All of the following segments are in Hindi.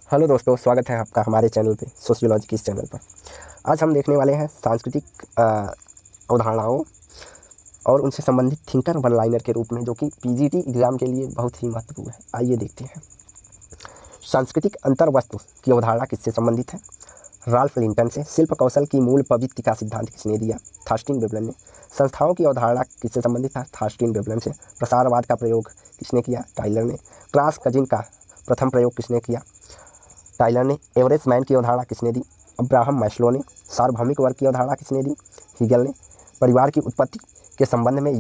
हेलो दोस्तों, स्वागत है आपका हमारे चैनल पे, सोशियोलॉजी की इस चैनल पर। आज हम देखने वाले हैं सांस्कृतिक अवधारणाओं और उनसे संबंधित थिंकर वन लाइनर के रूप में, जो कि पीजीटी एग्ज़ाम के लिए बहुत ही महत्वपूर्ण है। आइए देखते हैं। सांस्कृतिक अंतर्वस्तु की अवधारणा किससे संबंधित है? राल्फ लिंटन से। शिल्प कौशल की मूल प्रवृत्ति का सिद्धांत किसने दिया? थॉर्स्टीन वेबलन ने। संस्थाओं की अवधारणा किससे संबंधित है? थॉर्स्टीन वेबलन से। प्रसारवाद का प्रयोग किसने किया? टाइलर ने। क्रॉस कजिन का प्रथम प्रयोग किसने किया? टाइलर ने। एवरेज मैन की अवधारणा किसने दी? अब्राहम मैस्लो ने। सार्वभौमिक वर्ग की अवधारणा किसने दी? हीगल ने। परिवार की उत्पत्ति के संबंध में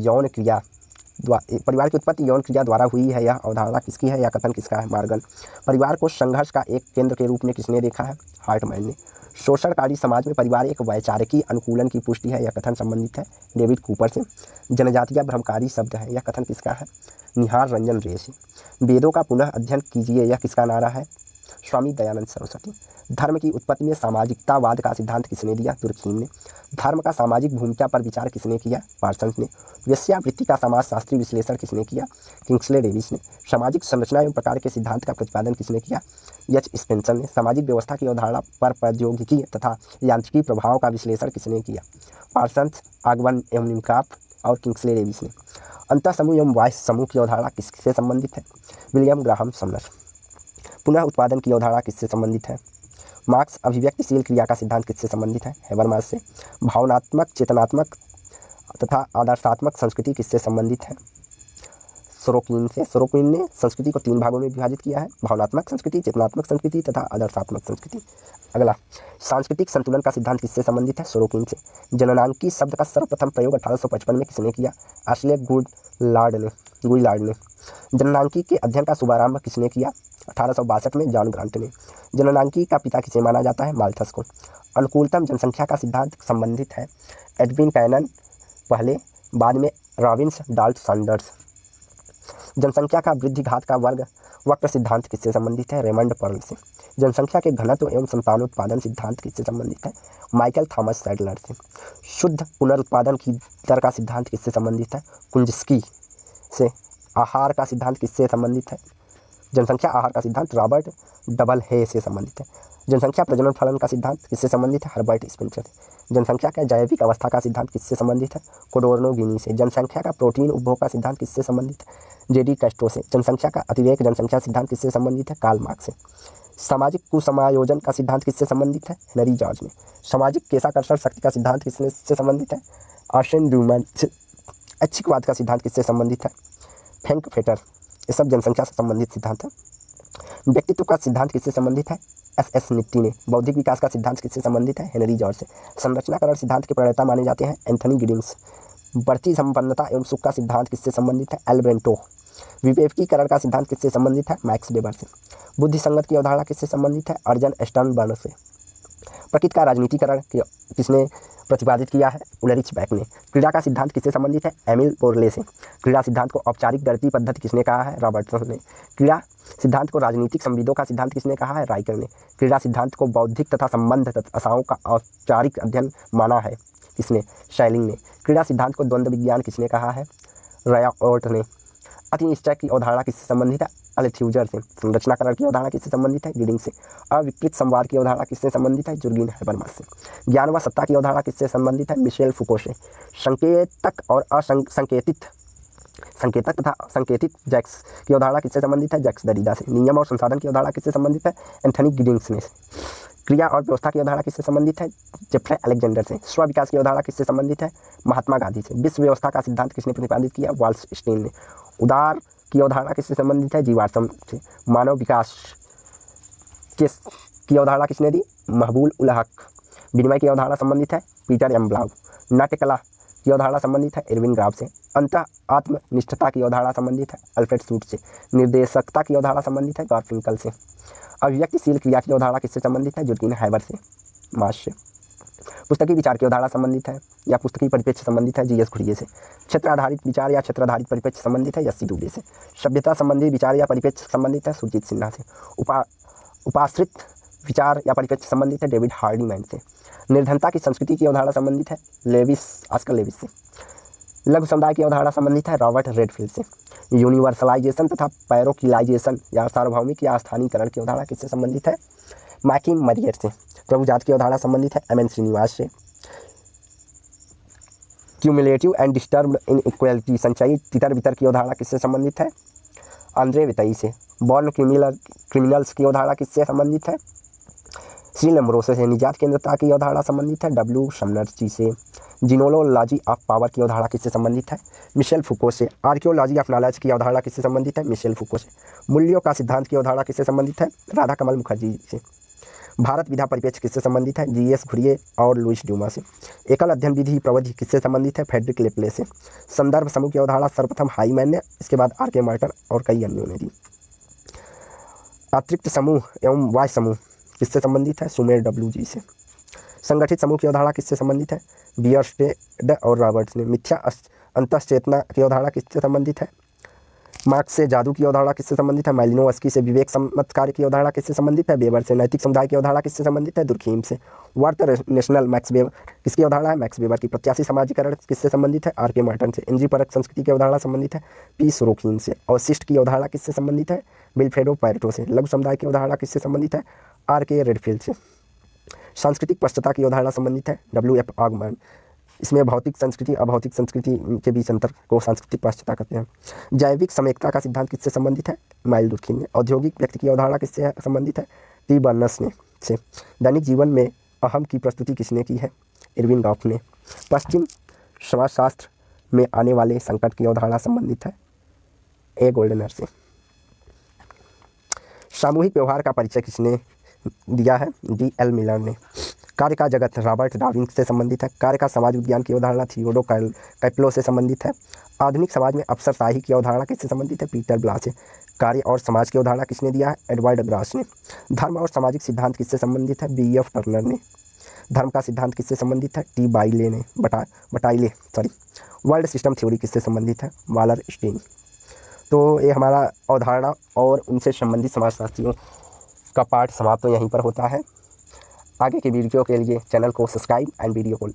परिवार की उत्पत्ति यौन क्रिया द्वारा हुई है, यह अवधारणा किसकी है? यह कथन किसका है? मार्गन। परिवार को संघर्ष का एक केंद्र के रूप में किसने देखा है? हार्टमैन ने। शोषणकारी समाज में परिवार एक वैचारिकी अनुकूलन की पुष्टि है, यह कथन संबंधित है डेविड कूपर से। जनजातीय भ्रमकारी शब्द है, यह कथन किसका है? निहार रंजन रे से। वेदों का पुनः अध्ययन कीजिए, यह किसका नारा है? स्वामी दयानंद सरस्वती। धर्म की उत्पत्ति में सामाजिकतावाद का सिद्धांत किसने दिया? दुर्खीम ने। धर्म का सामाजिक भूमिका पर विचार किसने किया? पार्सन्स ने। वेश्यावृत्ति का समाजशास्त्री विश्लेषण किसने किया? किंग्सले डेविस ने। सामाजिक संरचना एवं प्रकार के सिद्धांत का प्रतिपादन किसने किया? एच स्पेंसर ने। सामाजिक व्यवस्था की अवधारणा पर प्रौद्योगिकी तथा यांत्रिकी प्रभाव का विश्लेषण किसने किया? पार्सन्स, आगवन एवं निमकाप और किंग्सले डेविस ने। अंतः समूह एवं बाह्य समूह की अवधारणा किससे संबंधित है? William Graham Sumner. पुनः उत्पादन की अवधारणा किससे संबंधित है? मार्क्स। अभिव्यक्तिशील क्रिया का सिद्धांत किससे संबंधित है? हेबरमास से। भावनात्मक, चेतनात्मक तथा आदर्शात्मक संस्कृति किससे संबंधित है? सोरोकिन से। सोरोकिन ने संस्कृति को 3 भागों में विभाजित किया है: भावनात्मक संस्कृति, चेतनात्मक संस्कृति तथा आदर्शात्मक संस्कृति। अगला, सांस्कृतिक संतुलन का सिद्धांत किससे संबंधित है? सोरोकिन से। जननांकी शब्द का सर्वप्रथम प्रयोग 1855 में किसने किया? आश्ले गुइलार्ड ने। जननांकी के अध्ययन का शुभारंभ किसने किया? 1862 में जॉन ग्रांट ने। जननांकी का पिता किसे माना जाता है? माल्थस को। अनुकूलतम जनसंख्या का सिद्धांत संबंधित है एडविन कैनन पहले, बाद में रॉबिन्स डाल्ट सैंडर्स। जनसंख्या का वृद्धि घात का वर्ग वक्र सिद्धांत किससे संबंधित है? रेमंड पर्ल से। जनसंख्या के घनत्व एवं संतानोत्पादन सिद्धांत किससे संबंधित है? माइकल थॉमस सैडलर से। शुद्ध पुनरुत्पादन की दर का सिद्धांत किससे संबंधित है? कुंजस्की से। आहार का सिद्धांत किससे संबंधित है? जनसंख्या आहार का सिद्धांत रॉबर्ट डबल हे से संबंधित है। जनसंख्या प्रजनन फलन का सिद्धांत किससे संबंधित है? हर्बर्ट स्पेंसर से। जनसंख्या का जैविक अवस्था का सिद्धांत किससे संबंधित है? कोडोर्नो गिनी से। जनसंख्या का प्रोटीन उपभोग का सिद्धांत किससे संबंधित है? जेडी कैस्ट्रो से। जनसंख्या का अतिरेक जनसंख्या सिद्धांत किससे संबंधित है? कार्ल मार्क्स से। सामाजिक कुसमायोजन का सिद्धांत किससे संबंधित है? हेनरी जॉर्ज ने। सामाजिक केशाकर्षण शक्ति का सिद्धांत किससे संबंधित है? आर्सेन ड्यूमैन से। ऐच्छिकवाद का सिद्धांत किससे संबंधित है? फ्रैंकफर्टर। ये सब जनसंख्या से संबंधित सिद्धांत है। व्यक्तित्व का सिद्धांत किससे संबंधित है? एस नित्ती ने। बौद्धिक विकास का सिद्धांत किससे संबंधित है? हेनरी जॉर्ज से। संरचनाकरण सिद्धांत के प्रणेता माने जाते हैं एंथनी गिडिंग्स। बढ़ती संपन्नता एवं सुख का सिद्धांत किससे संबंधित है? एल्ब्रेंटो। विवेकीकरण का सिद्धांत किससे संबंधित है? मैक्स वेबर से। बुद्धि संगत की अवधारणा किससे संबंधित है? अर्जन स्टर्नबर्ग से। प्रकृति का राजनीतिकरण किसने प्रतिपादित किया है? उलरिच बैक ने। क्रीड़ा का सिद्धांत किससे संबंधित है? एमिल पोरले से। क्रीड़ा सिद्धांत को औपचारिक गणितीय पद्धति किसने कहा है? रॉबर्टसन ने। क्रीड़ा सिद्धांत को राजनीतिक संविदों का सिद्धांत किसने कहा है? राइकर ने। क्रीड़ा सिद्धांत को बौद्धिक तथा संबंध दशाओं का औपचारिक अध्ययन माना है किसने? शैलिंग ने। क्रीड़ा सिद्धांत को द्वंद्व विज्ञान किसने कहा है? रयाओर्ट ने। अति निश्चय की अवधारणा किससे संबंधित है? अल्थ्यूजर से। संरचनाकरण की अवधारणा किससे संबंधित है? गिडिंग से। अविकृत संवाद की अवधारणा किससे संबंधित है? जुर्गेन हैबरमास से। ज्ञान व सत्ता की अवधारणा किससे संबंधित है? मिशेल फुको से। संकेतक और संकेतक तथा संकेतित जैक्स की अवधारणा किससे संबंधित है? जैक्स दरिडा से। नियम और संसाधन की अवधारणा किससे संबंधित है? एंथनी गिडिंग्स ने। क्रिया और व्यवस्था की अवधारणा किससे संबंधित है? जेफ्रे अलेक्जेंडर से। स्व विकास की अवधारणा किससे संबंधित है? महात्मा गांधी से। विश्व व्यवस्था का सिद्धांत किसने प्रतिपादित किया? वाल्सस्टीन ने। उदार की अवधारणा किससे संबंधित है? जीवाश्म से। मानव विकास की अवधारणा किसने दी? महबूल उल हक। विनिमय की अवधारणा संबंधित है? Peter M ब्लाउ। नाट्यकला की अवधारणा संबंधित है? एरविन ग्राफ से। अंतः आत्मनिष्ठता की अवधारणा संबंधित है? अल्फ्रेड शूट से। निर्देशकता की अवधारणा संबंधित है? गार्फिंकल से। अभिव्यक्तिशील क्रिया की अवधारणा किससे संबंधित है? जुर्गेन हैबर से। मार्श से। पुस्तकीय विचार की अवधारणा संबंधित है या पुस्तकीय परिप्रेक्ष्य संबंधित है? जीएस घुरिये से। क्षेत्र आधारित विचार या क्षेत्र आधारित परिप्रेक्ष्य संबंधित है? एस.सी. दुबे से। सभ्यता संबंधी विचार या परिप्रेक्ष्य संबंधित है? सुरजीत सिन्हा से। उपाश्रित विचार या परिप्रेक्ष्य संबंधित है? डेविड हार्डीमैन से। निर्धनता की संस्कृति की अवधारणा संबंधित है? ऑस्कर लेविस से। लघु समुदाय की अवधारणा संबंधित है? रॉबर्ट रेडफील्ड से। यूनिवर्सलाइजेशन तथा पैरोकिलाइजेशन या सार्वभौमिक या स्थानीयकरण की अवधारणा किससे संबंधित है? मैकिम मरियर से। प्रभुजात की अवधारणा संबंधित है एम.एन. श्रीनिवास से। क्यूमुलेटिव एंड डिस्टर्ब्ड इनइक्वालिटी संचयी तितर बितर की अवधारणा किससे संबंधित है? आंद्रे वितई से। बॉर्न क्रिमिनल्स की अवधारणा किससे संबंधित है? श्री लम्ब्रोसे से। निजात केंद्रता की अवधारणा संबंधित है डब्ल्यू शमनर्जी से। जीनोलॉजी ऑफ पावर की अवधारणा किससे संबंधित है? मिशेल फुको से। आर्कियोलॉजी ऑफ नॉलेज की अवधारणा किससे संबंधित है? मिशेल फुको से। मूल्यों का सिद्धांत की अवधारणा किससे संबंधित है? राधा कमल मुखर्जी से। भारत विधा परिप्रेक्ष्य किससे संबंधित है? जी.एस. घुरिये और लुइस ड्यूमा से। एकल अध्ययन विधि प्रविधि किससे संबंधित है? फ्रेडरिक लेप्ले से। संदर्भ समूह की अवधारणा सर्वप्रथम हाईमैन ने, इसके बाद आर.के. मार्टन और कई अन्यों ने दी। अतिरिक्त समूह एवं वाह्य समूह किससे संबंधित है? सुमेर डब्ल्यू.जी से। संगठित समूह की अवधारणा किससे संबंधित है? बियरस्टेड और रॉबर्ट्स ने। मिथ्या अंतश्चेतना की अवधारणा किससे संबंधित है? मार्क्स से। जादू की अवधारणा किससे संबंधित है? मालिनोव्स्की से। विवेक सम्मत कार्य की अवधारणा किससे संबंधित है? वेबर से। नैतिक समुदाय की अवधारणा किससे संबंधित है? दुर्खीम से। वर्थ नेशनल मैक्स वेबर किसकी अवधारणा है? मैक्स वेबर की। प्रत्याशी समाजीकरण किससे संबंधित है? आर.के. मार्टन से। इंद्रिय परक संस्कृति की अवधारणा संबंधित है पी. सोरोकिन से। अवशिष्ट की अवधारणा किससे संबंधित है? विल्फ्रेडो पैरेटो से। लघु समुदाय की अवधारणा किससे संबंधित है? आर.के. रेडफील्ड से। सांस्कृतिक पश्चता की अवधारणा संबंधित है डब्ल्यू.एफ. ऑगमैन। इसमें भौतिक संस्कृति अभौतिक संस्कृति के बीच अंतर को सांस्कृतिक पश्चता कहते हैं। जैविक समेकता का सिद्धांत किससे संबंधित है? माइल दुर्खिम ने। औद्योगिक व्यक्ति की अवधारणा किससे संबंधित है? टी. बर्नस ने से। दैनिक जीवन में अहम की प्रस्तुति किसने की है? इरविन गॉफ ने। पश्चिम समाजशास्त्र में आने वाले संकट की अवधारणा संबंधित है ए. गोल्डनर से। सामूहिक व्यवहार का परिचय किसने दिया है? डी.एल. मिलर ने। कार्य का जगत रॉबर्ट डार्विन से संबंधित है। कार्य का समाज विज्ञान की अवधारणा थियोडो कैप्लो से संबंधित है। आधुनिक समाज में अफसरशाही की अवधारणा किससे संबंधित है? पीटर ब्ला से। कार्य और समाज की अवधारणा किसने दिया है? एडवर्ड ग्रास ने। धर्म और सामाजिक सिद्धांत किससे संबंधित है? बी.एफ. टर्नर ने। धर्म का सिद्धांत किससे संबंधित है? टी. बाइले ने। बटाइले वर्ल्ड सिस्टम थ्योरी किससे संबंधित है? वालर स्टीन। तो ये हमारा अवधारणा और उनसे संबंधित समाजशास्त्रियों का पाठ समाप्त तो यहीं पर होता है। आगे के वीडियो के लिए चैनल को सब्सक्राइब एंड वीडियो को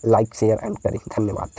लाइक शेयर एंड करें। धन्यवाद।